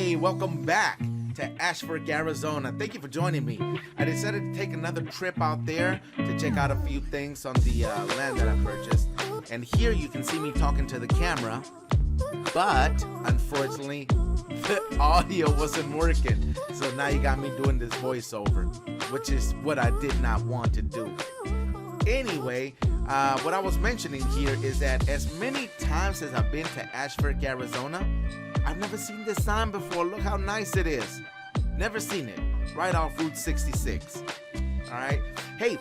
Hey, welcome back to Ashfork, Arizona. Thank you for joining me. I decided to take another trip out there to check out a few things on the land that I purchased. And here you can see me talking to the camera, but unfortunately the audio wasn't working. So now you got me doing this voiceover, which is what I did not want to do. Anyway, what I was mentioning here is that as many times as I've been to Ashfork, Arizona, I've never seen this sign before. Look how nice it is. Never seen it. Right off Route 66. Alright. Hey,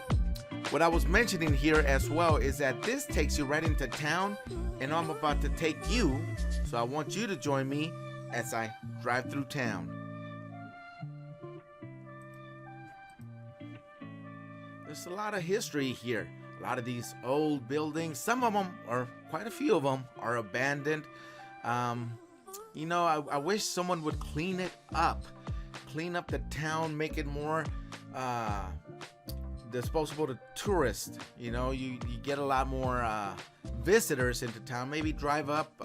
what I was mentioning here as well is that this takes you right into town, and I'm about to take you, so I want you to join me as I drive through town. There's a lot of history here. A lot of these old buildings, some of them, or quite a few of them, are abandoned. You know, I wish someone would clean it up. Clean up the town, make it more disposable to tourists. You know, you get a lot more visitors into town. Maybe drive up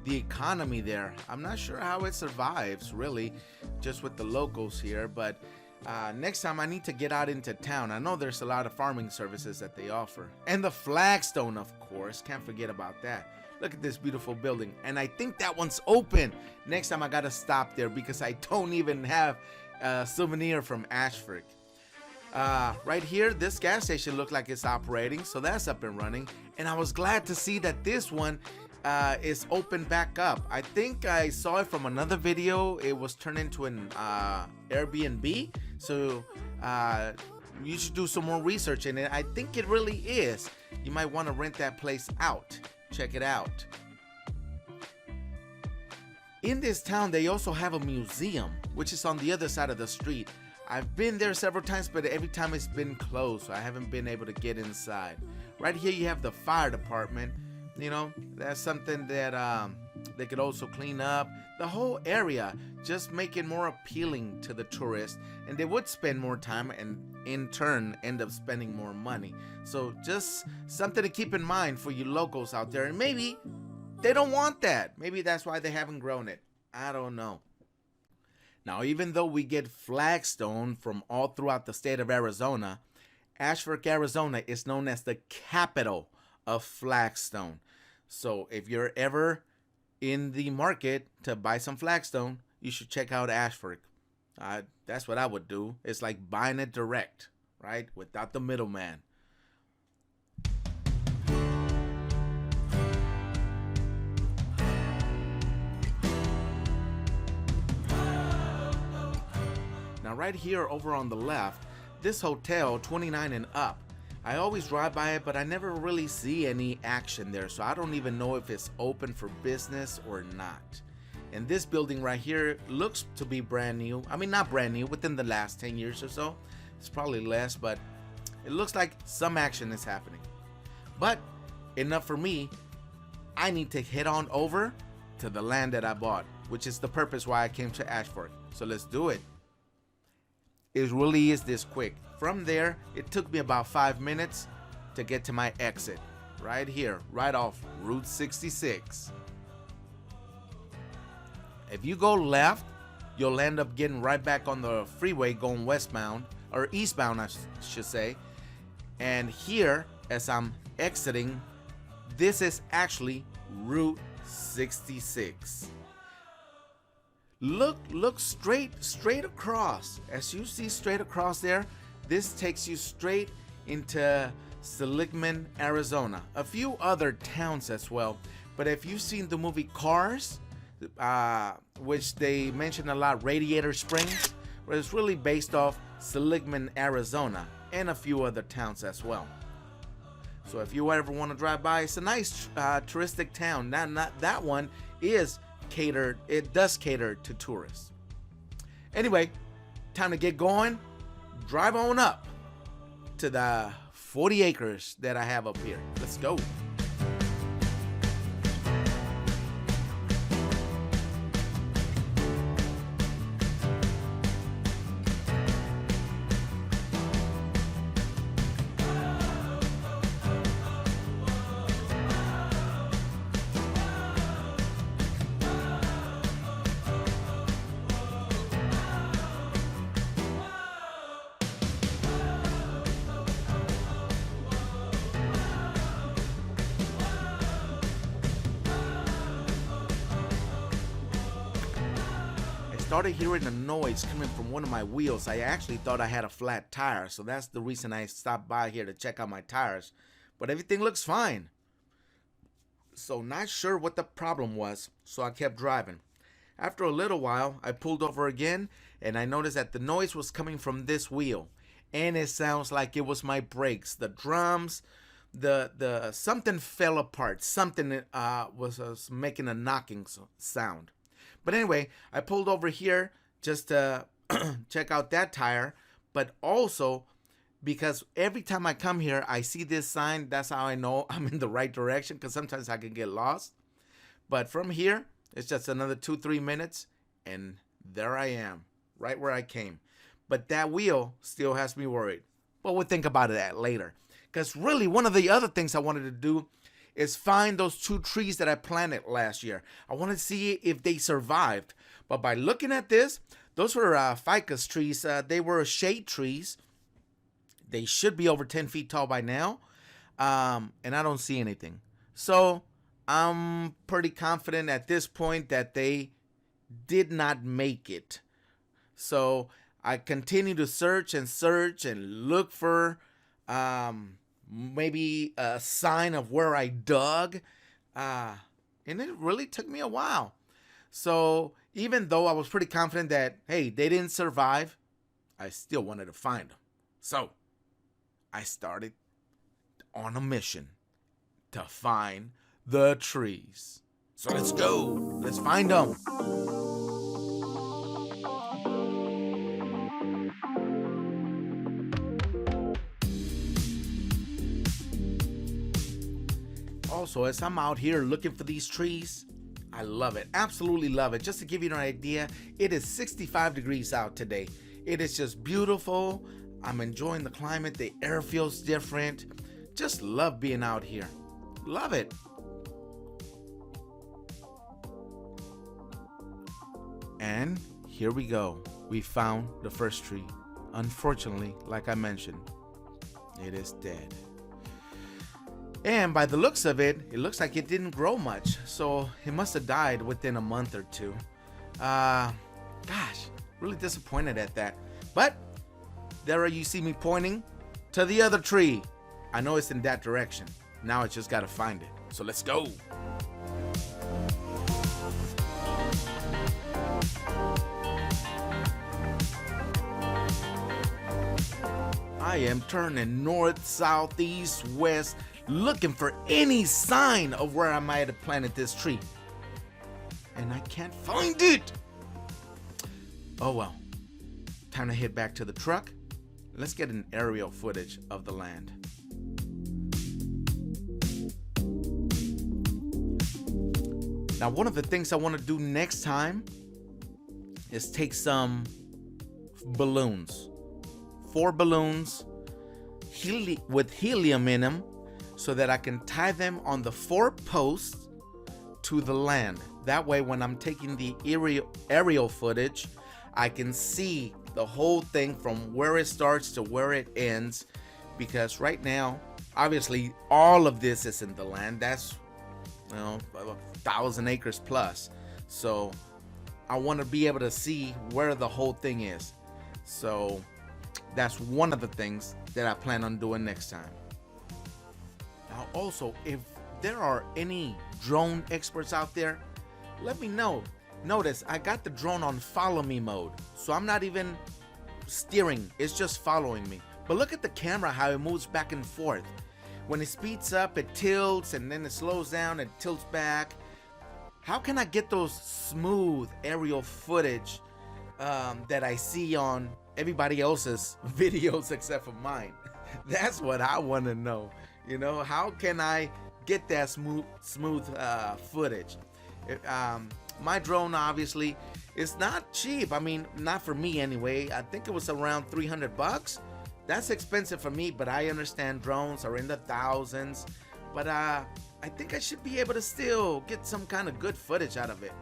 the economy there. I'm not sure how it survives, really, just with the locals here. But next time I need to get out into town. I know there's a lot of farming services that they offer. And the flagstone, of course. Can't forget about that. Look at this beautiful building. And I think that one's open. Next time I gotta stop there because I don't even have a souvenir from Ashfork. Right here, this gas station looked like it's operating, so that's up and running. And I was glad to see that this one is open back up. I think I saw it from another video. It was turned into an Airbnb. So you should do some more research in it. I think it really is. You might want to rent that place out. Check it out. In this town, they also have a museum, which is on the other side of the street. I've been there several times, but every time it's been closed, so I haven't been able to get inside. Right here, you have the fire department. You know, that's something that they could also clean up. The whole area, just make it more appealing to the tourists, and they would spend more time and in turn end up spending more money. So just something to keep in mind for you locals out there. And maybe they don't want that. Maybe that's why they haven't grown it. I don't know. Now, even though we get flagstone from all throughout the state of Arizona, Ashfork, Arizona is known as the capital of flagstone. So if you're ever in the market to buy some flagstone, you should check out Ashfork. That's what I would do. It's like buying it direct, right? Without the middleman. Now right here over on the left, this hotel, 29 and up. I always drive by it, but I never really see any action there, so I don't even know if it's open for business or not. And this building right here looks to be brand new. I mean, not brand new, within the last 10 years or so. It's probably less, but it looks like some action is happening. But enough for me. I need to head on over to the land that I bought, which is the purpose why I came to Ashfork. So let's do it. It really is this quick. From there, it took me about 5 minutes to get to my exit. Right here, right off Route 66. If you go left, you'll end up getting right back on the freeway going westbound, or eastbound I should say. And here, as I'm exiting, this is actually Route 66. Look straight across. As you see straight across there, this takes you straight into Seligman, Arizona. A few other towns as well. But if you've seen the movie Cars, which they mention a lot, Radiator Springs, but it's really based off Seligman, Arizona, and a few other towns as well. So if you ever want to drive by, it's a nice touristic town. Not that one is catered. It does cater to tourists. Anyway, time to get going. Drive on up to the 40 acres that I have up here. Let's go. started hearing a noise coming from one of my wheels. I actually thought I had a flat tire, so that's the reason I stopped by here to check out my tires. But everything looks fine. So not sure what the problem was, so I kept driving. After a little while, I pulled over again, and I noticed that the noise was coming from this wheel. And it sounds like it was my brakes. The drums, the something fell apart. Something was making a knocking sound. But anyway, I pulled over here just to check out that tire, but also because every time I come here, I see this sign. That's how I know I'm in the right direction, because sometimes I can get lost. But from here, it's just another 2-3 minutes, and there I am, right where I came. But that wheel still has me worried. But we'll think about that later. Because really, one of the other things I wanted to do is find those 2 trees that I planted last year. I wanted to see if they survived. But by looking at this, those were ficus trees. They were shade trees. They should be over 10 feet tall by now. And I don't see anything. So I'm pretty confident at this point that they did not make it. So I continue to search and look for maybe a sign of where I dug. And it really took me a while. So even though I was pretty confident that, hey, they didn't survive, I still wanted to find them. So I started on a mission to find the trees. So let's go. Let's find them. Also, as I'm out here looking for these trees, I love it. Absolutely love it. Just to give you an idea, it is 65 degrees out today. It is just beautiful. I'm enjoying the climate. The air feels different. Just love being out here. Love it. And here we go. We found the first tree. Unfortunately, like I mentioned, it is dead. And by the looks of it, it looks like it didn't grow much. So it must have died within a month or two. Gosh, really disappointed at that. But there you see me pointing to the other tree. I know it's in that direction. Now I just gotta find it. So let's go. I am turning north, south, east, west, looking for any sign of where I might have planted this tree. And I can't find it. Oh well. Time to head back to the truck. Let's get an aerial footage of the land. Now, one of the things I want to do next time is take some balloons. 4 balloons with helium in them, so that I can tie them on the 4 posts to the land. That way, when I'm taking the aerial footage, I can see the whole thing from where it starts to where it ends. Because right now, obviously, all of this is in the land. That's, 1,000 acres plus. So I want to be able to see where the whole thing is. So that's one of the things that I plan on doing next time. Now also, if there are any drone experts out there, let me know. Notice I got the drone on follow me mode, so I'm not even steering, it's just following me. But look at the camera, how it moves back and forth. When it speeds up, it tilts, and then it slows down, it tilts back. How can I get those smooth aerial footage that I see on everybody else's videos except for mine? That's what I want to know. How can I get that smooth footage? My drone, obviously, is not cheap. I mean, not for me anyway. I think it was around $300. That's expensive for me, but I understand drones are in the thousands. But I think I should be able to still get some kind of good footage out of it,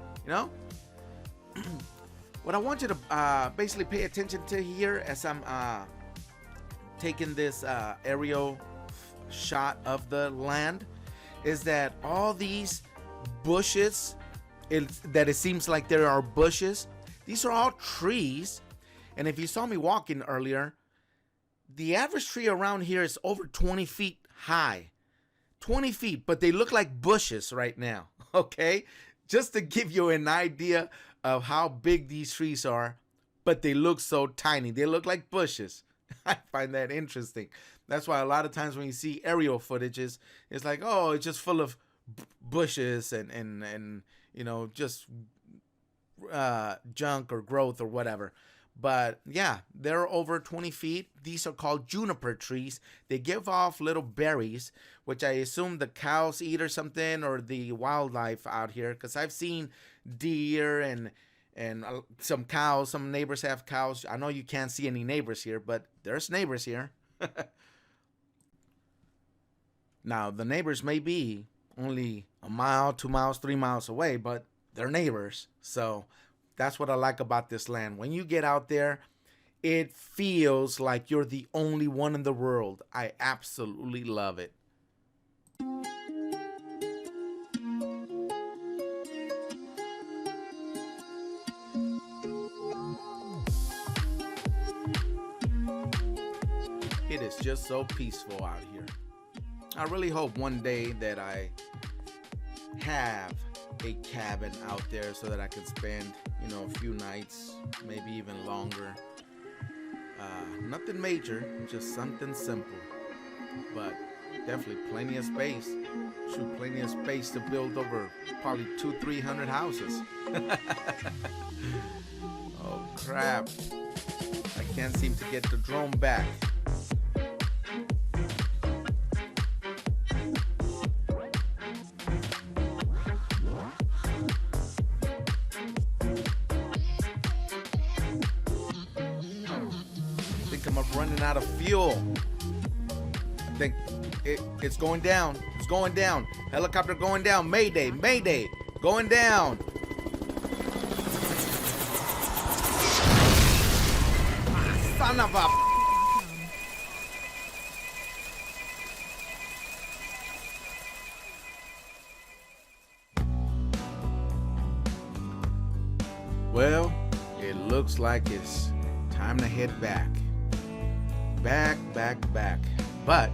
What I want you to basically pay attention to here as I'm taking this aerial shot of the land is that all these bushes, it seems like there are bushes. These are all trees. And if you saw me walking earlier, the average tree around here is over 20 feet high. 20 feet, but they look like bushes right now, okay? Just to give you an idea of how big these trees are, but they look so tiny. They look like bushes. I find that interesting. That's why a lot of times when you see aerial footages, it's like, oh, it's just full of bushes and you know, just junk or growth or whatever. But yeah, they're over 20 feet. These are called juniper trees. They give off little berries, which I assume the cows eat or something, or the wildlife out here, because I've seen deer and some cows. Some neighbors have cows. I know you can't see any neighbors here, but there's neighbors here. Now, the neighbors may be only a mile, 2 miles, 3 miles away, but they're neighbors. So that's what I like about this land. When you get out there, it feels like you're the only one in the world. I absolutely love it. It is just so peaceful out here. I really hope one day that I have a cabin out there so that I can spend, you know, a few nights, maybe even longer. Nothing major, just something simple, but definitely plenty of space. Shoot, plenty of space to build over probably 200-300 houses. Oh crap, I can't seem to get the drone back. I'm running out of fuel. I think it's going down. It's going down. Helicopter going down. Mayday, mayday, going down. Son of a... Well, it looks like it's time to head back. Back. But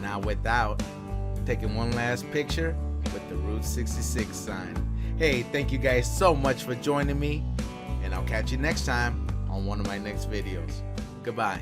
not without taking one last picture with the Route 66 sign. Hey, thank you guys so much for joining me, and I'll catch you next time on one of my next videos. Goodbye.